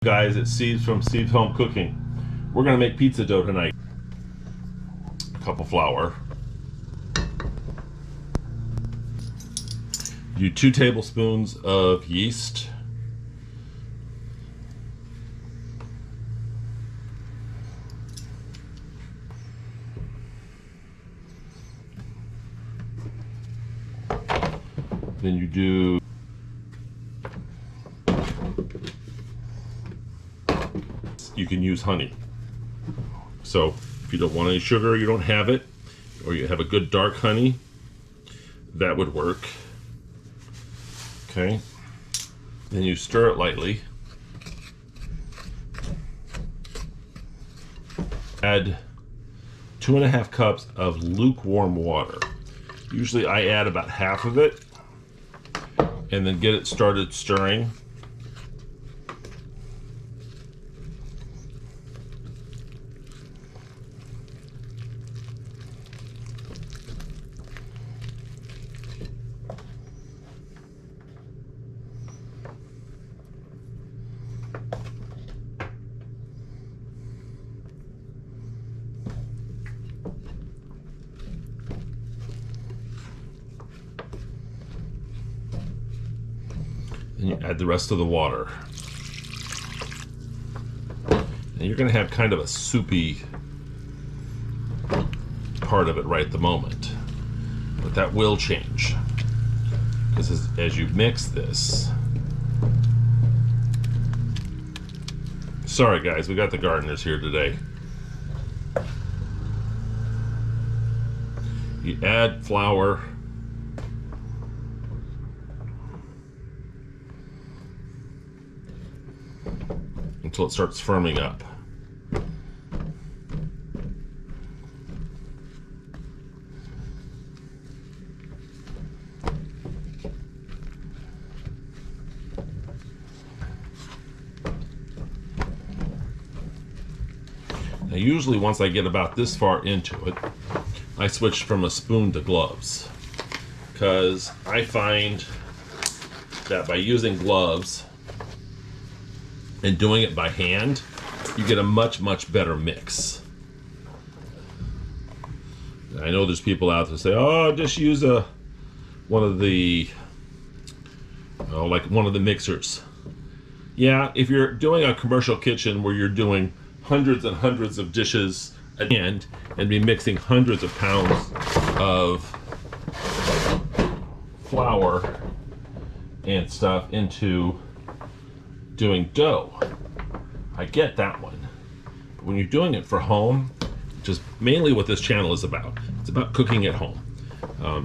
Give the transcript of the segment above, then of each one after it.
Guys, it's Steve from Steve's Home Cooking. We're gonna make pizza dough tonight. A cup of flour. Do 2 tablespoons of yeast. Then you can use honey. So if you don't want any sugar, you don't have it, or you have a good dark honey, that would work. Okay. Then you stir it lightly. Add 2.5 cups of lukewarm water. Usually I add about half of it, and then get it started stirring. And you add the rest of the water. And you're gonna have kind of a soupy part of it right at the moment. But that will change. Because as you mix this... Sorry guys, we got the gardeners here today. You add flour. Until it starts firming up. Now usually once I get about this far into it, I switch from a spoon to gloves, because I find that by using gloves and doing it by hand, you get a much better mix. I know there's people out there say, oh, just use one of the mixers. Yeah, if you're doing a commercial kitchen where you're doing hundreds and hundreds of dishes a hand and be mixing hundreds of pounds of flour and stuff into doing dough, I get that one. But when you're doing it for home, which is mainly what this channel is about, it's about cooking at home.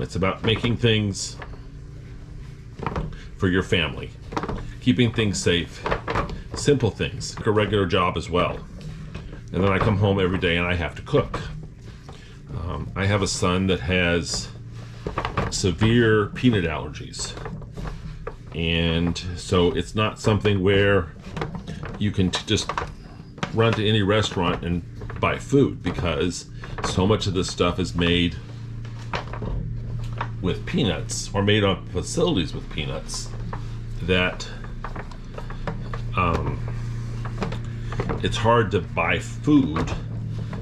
It's about making things for your family, keeping things safe, simple things, like a regular job as well. And then I come home every day and I have to cook. I have a son that has severe peanut allergies. And so it's not something where you can just run to any restaurant and buy food, because so much of this stuff is made with peanuts, or made on facilities with peanuts, that it's hard to buy food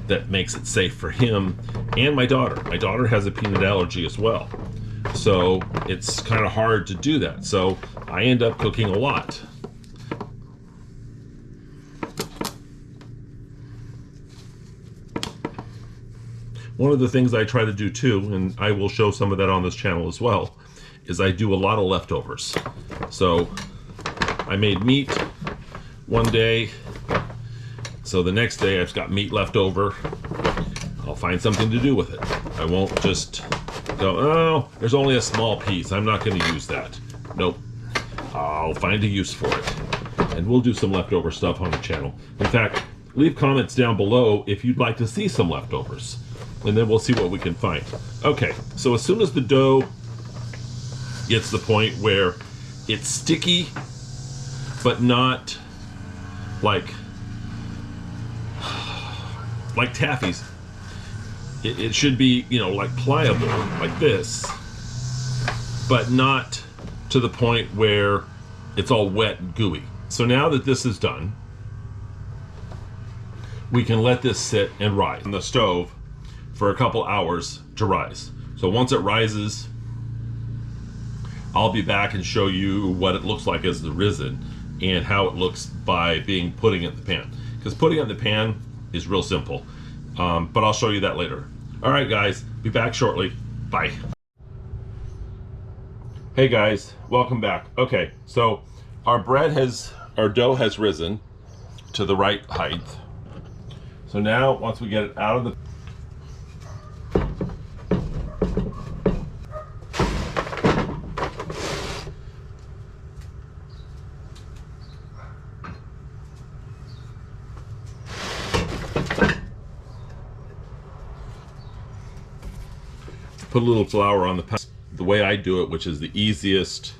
that makes it safe for him and my daughter. My daughter has a peanut allergy as well. So it's kind of hard to do that. So I end up cooking a lot. One of the things I try to do too, and I will show some of that on this channel as well, is I do a lot of leftovers. So I made meat one day, so the next day I've got meat left over. I'll find something to do with it. I won't just go, oh, there's only a small piece, I'm not going to use that. Nope. I'll find a use for it. And we'll do some leftover stuff on the channel. In fact, leave comments down below if you'd like to see some leftovers. And then we'll see what we can find. Okay, so as soon as the dough gets to the point where it's sticky, but not like taffies. It should be, you know, like pliable, like this, but not to the point where it's all wet and gooey. So now that this is done, we can let this sit and rise on the stove for a couple hours to rise. So once it rises, I'll be back and show you what it looks like as it's risen and how it looks by putting it in the pan. Because putting it in the pan is real simple, but I'll show you that later. All right, guys, be back shortly. Bye. Hey guys, welcome back. Okay, so our dough has risen to the right height. So now, once we get it out of the put a little flour on the way I do it, which is the easiest.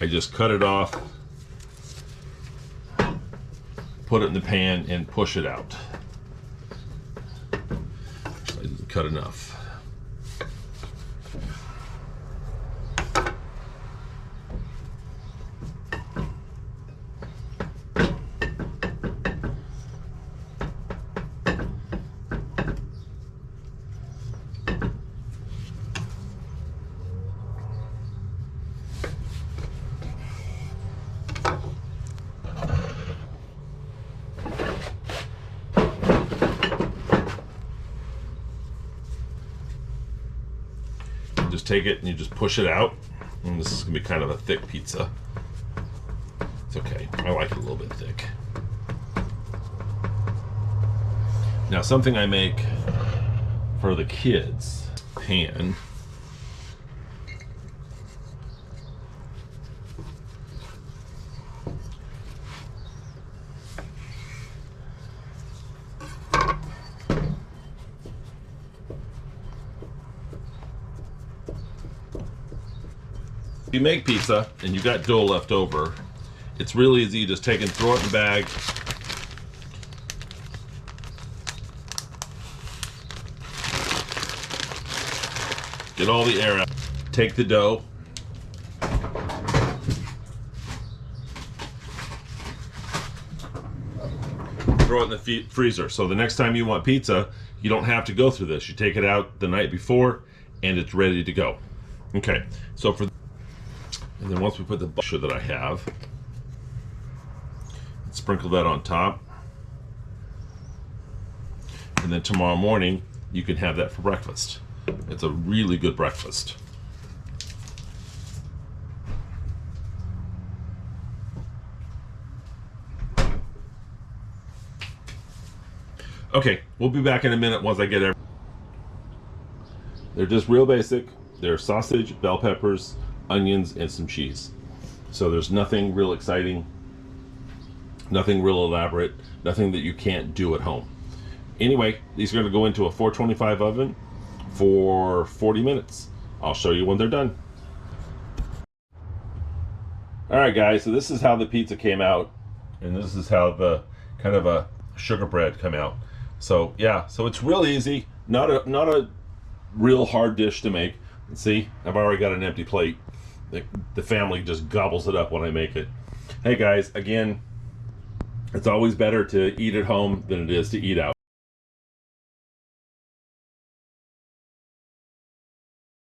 I just cut it off, put it in the pan, and push it out. I didn't cut enough. Just take it and you just push it out, and this is gonna be kind of a thick pizza. It's okay, I like it a little bit thick. Now, something I make for the kids, pan. If you make pizza and you got dough left over, it's really easy. You just take and throw it in a bag. Get all the air out. Take the dough. Throw it in the freezer. So the next time you want pizza, you don't have to go through this. You take it out the night before and it's ready to go. Okay, so and then once we put the butter that I have, sprinkle that on top. And then tomorrow morning, you can have that for breakfast. It's a really good breakfast. Okay, we'll be back in a minute once I get everything. They're just real basic. They're sausage, bell peppers, onions, and some cheese. So there's nothing real exciting, nothing real elaborate, nothing that you can't do at home. Anyway, these are going to go into a 425 oven for 40 minutes. I'll show you when they're done. All right, guys, so this is how the pizza came out, and this is how the kind of a sugar bread come out. So yeah, so it's real easy, not a real hard dish to make. See, I've already got an empty plate. The family just gobbles it up when I make it. Hey guys, again, it's always better to eat at home than it is to eat out.